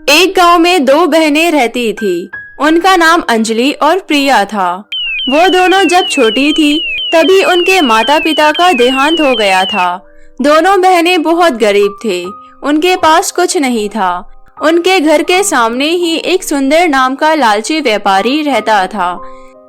एक गांव में दो बहनें रहती थी। उनका नाम अंजलि और प्रिया था। वो दोनों जब छोटी थी तभी उनके माता पिता का देहांत हो गया था। दोनों बहनें बहुत गरीब थे, उनके पास कुछ नहीं था। उनके घर के सामने ही एक सुंदर नाम का लालची व्यापारी रहता था।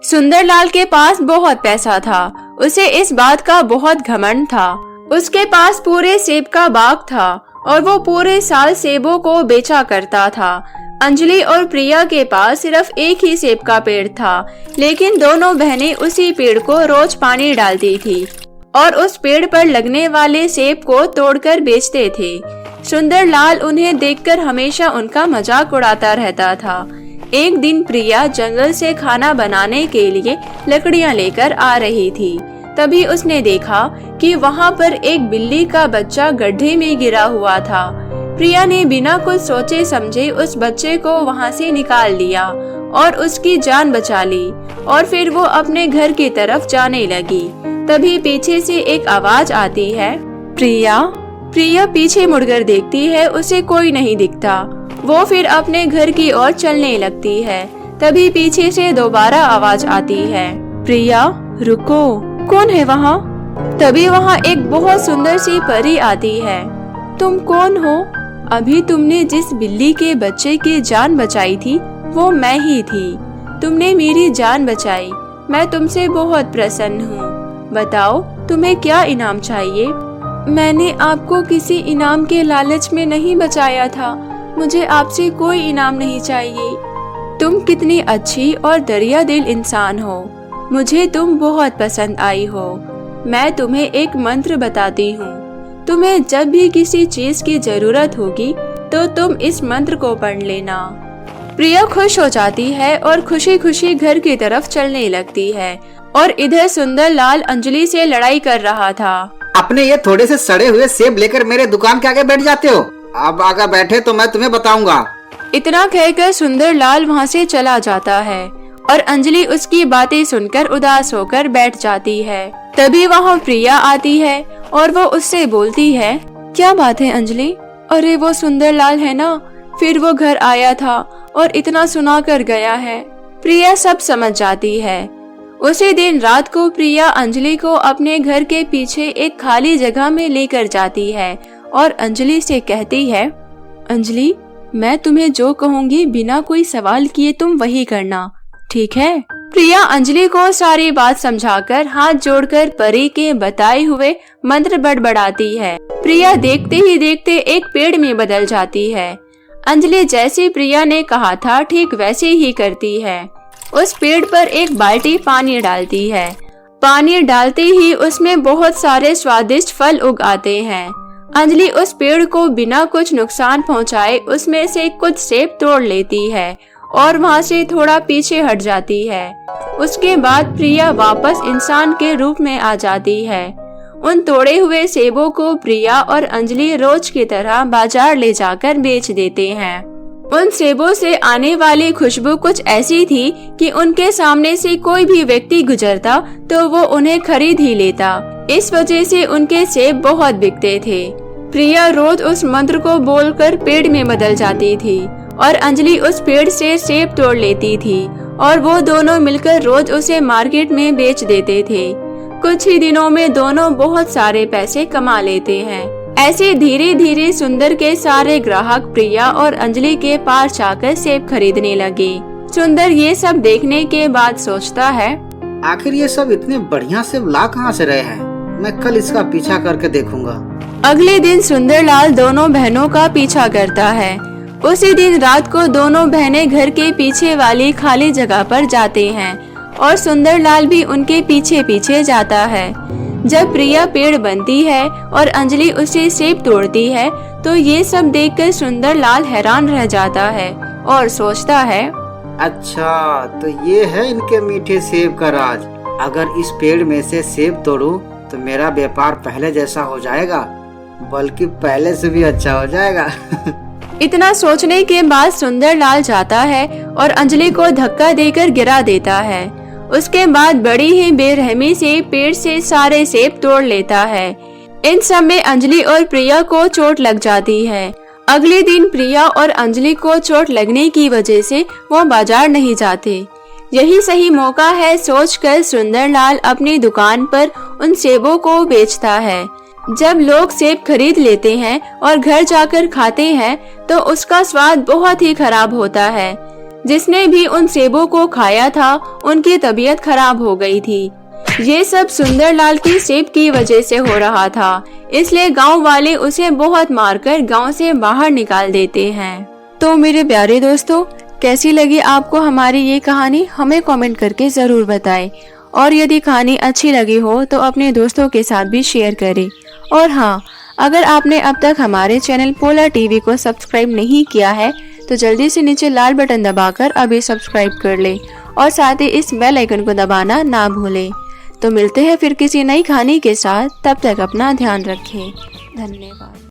सुंदरलाल के पास बहुत पैसा था, उसे इस बात का बहुत घमंड था। उसके पास पूरे सेब का बाग था और वो पूरे साल सेबों को बेचा करता था। अंजलि और प्रिया के पास सिर्फ एक ही सेब का पेड़ था, लेकिन दोनों बहनें उसी पेड़ को रोज पानी डालती थी और उस पेड़ पर लगने वाले सेब को तोड़कर बेचते थे। सुंदरलाल उन्हें देखकर हमेशा उनका मजाक उड़ाता रहता था। एक दिन प्रिया जंगल से खाना बनाने के लिए लकड़ियां लेकर आ रही थी। तभी उसने देखा कि वहां पर एक बिल्ली का बच्चा गड्ढे में गिरा हुआ था। प्रिया ने बिना कुछ सोचे समझे उस बच्चे को वहां से निकाल लिया और उसकी जान बचा ली और फिर वो अपने घर की तरफ जाने लगी। तभी पीछे से एक आवाज आती है, प्रिया। प्रिया पीछे मुड़कर देखती है, उसे कोई नहीं दिखता। वो फिर अपने घर की ओर चलने लगती है। तभी पीछे से दोबारा आवाज आती है, प्रिया रुको, कौन है वहाँ? तभी वहाँ एक बहुत सुंदर सी परी आती है। तुम कौन हो? अभी तुमने जिस बिल्ली के बच्चे की जान बचाई थी वो मैं ही थी। तुमने मेरी जान बचाई, मैं तुमसे बहुत प्रसन्न हूँ। बताओ तुम्हें क्या इनाम चाहिए? मैंने आपको किसी इनाम के लालच में नहीं बचाया था, मुझे आपसे कोई इनाम नहीं चाहिए। तुम कितनी अच्छी और दरिया दिल इंसान हो, मुझे तुम बहुत पसंद आई हो। मैं तुम्हें एक मंत्र बताती हूँ, तुम्हें जब भी किसी चीज की जरूरत होगी तो तुम इस मंत्र को पढ़ लेना। प्रिया खुश हो जाती है और खुशी खुशी घर की तरफ चलने लगती है और इधर सुंदरलाल अंजलि से लड़ाई कर रहा था। अपने ये थोड़े से सड़े हुए सेब लेकर मेरे दुकान के आगे बैठ जाते हो, अब आगे बैठे तो मैं तुम्हें बताऊंगा। इतना कहकर सुंदरलाल वहाँ से चला जाता है और अंजलि उसकी बातें सुनकर उदास होकर बैठ जाती है। तभी वहाँ प्रिया आती है और वो उससे बोलती है, क्या बात है अंजलि? अरे वो सुंदरलाल है ना, फिर वो घर आया था और इतना सुना कर गया है। प्रिया सब समझ जाती है। उसी दिन रात को प्रिया अंजलि को अपने घर के पीछे एक खाली जगह में लेकर जाती है और अंजलि से कहती है, अंजलि मैं तुम्हें जो कहूँगी बिना कोई सवाल किए तुम वही करना, ठीक है? प्रिया अंजलि को सारी बात समझाकर हाथ जोड़कर परी के बताए हुए मंत्र बड़बड़ाती है। प्रिया देखते ही देखते एक पेड़ में बदल जाती है। अंजलि जैसे प्रिया ने कहा था ठीक वैसे ही करती है। उस पेड़ पर एक बाल्टी पानी डालती है। पानी डालते ही उसमें बहुत सारे स्वादिष्ट फल उग आते हैं। अंजलि उस पेड़ को बिना कुछ नुकसान पहुंचाए उसमें से कुछ सेब तोड़ लेती है और वहां से थोड़ा पीछे हट जाती है। उसके बाद प्रिया वापस इंसान के रूप में आ जाती है। उन तोड़े हुए सेबों को प्रिया और अंजलि रोज की तरह बाजार ले जाकर बेच देते हैं। उन सेबों से आने वाली खुशबू कुछ ऐसी थी कि उनके सामने से कोई भी व्यक्ति गुजरता तो वो उन्हें खरीद ही लेता। इस वजह से उनके सेब बहुत बिकते थे। प्रिया रोज उस मंत्र को बोलकर पेड़ में बदल जाती थी और अंजलि उस पेड़ से सेब तोड़ लेती थी और वो दोनों मिलकर रोज उसे मार्केट में बेच देते थे। कुछ ही दिनों में दोनों बहुत सारे पैसे कमा लेते हैं। ऐसे धीरे धीरे सुंदर के सारे ग्राहक प्रिया और अंजलि के पास जाकर सेब खरीदने लगे। सुंदर ये सब देखने के बाद सोचता है, आखिर ये सब इतने बढ़िया सेब ला कहाँ से रहे हैं? मैं कल इसका पीछा करके देखूंगा। अगले दिन सुंदरलाल दोनों बहनों का पीछा करता है। उसी दिन रात को दोनों बहनें घर के पीछे वाली खाली जगह पर जाते हैं और सुंदरलाल भी उनके पीछे पीछे जाता है। जब प्रिया पेड़ बनती है और अंजलि उसे सेब तोड़ती है तो ये सब देखकर सुंदरलाल हैरान रह जाता है और सोचता है, अच्छा तो ये है इनके मीठे सेब का राज। अगर इस पेड़ में से सेब तोड़ूं तो मेरा व्यापार पहले जैसा हो जाएगा, बल्कि पहले से भी अच्छा हो जाएगा। इतना सोचने के बाद सुंदरलाल जाता है और अंजलि को धक्का देकर गिरा देता है। उसके बाद बड़ी ही बेरहमी से पेड़ से सारे सेब तोड़ लेता है। इन सब में अंजलि और प्रिया को चोट लग जाती है। अगले दिन प्रिया और अंजलि को चोट लगने की वजह से वो बाजार नहीं जाते। यही सही मौका है सोचकर सुंदरलाल अपनी दुकान पर उन सेबों को बेचता है। जब लोग सेब खरीद लेते हैं और घर जाकर खाते हैं तो उसका स्वाद बहुत ही खराब होता है। जिसने भी उन सेबों को खाया था उनकी तबीयत खराब हो गई थी। ये सब सुंदरलाल की सेब की वजह से हो रहा था, इसलिए गांव वाले उसे बहुत मारकर गांव से बाहर निकाल देते हैं। तो मेरे प्यारे दोस्तों, कैसी लगी आपको हमारी ये कहानी, हमें कमेंट करके जरूर बताएं। और यदि कहानी अच्छी लगी हो तो अपने दोस्तों के साथ भी शेयर करें। और हाँ, अगर आपने अब तक हमारे चैनल पोला टीवी को सब्सक्राइब नहीं किया है तो जल्दी से नीचे लाल बटन दबाकर अभी सब्सक्राइब कर ले और साथ ही इस बेल आइकन को दबाना ना भूलें। तो मिलते हैं फिर किसी नई कहानी के साथ, तब तक अपना ध्यान रखें। धन्यवाद।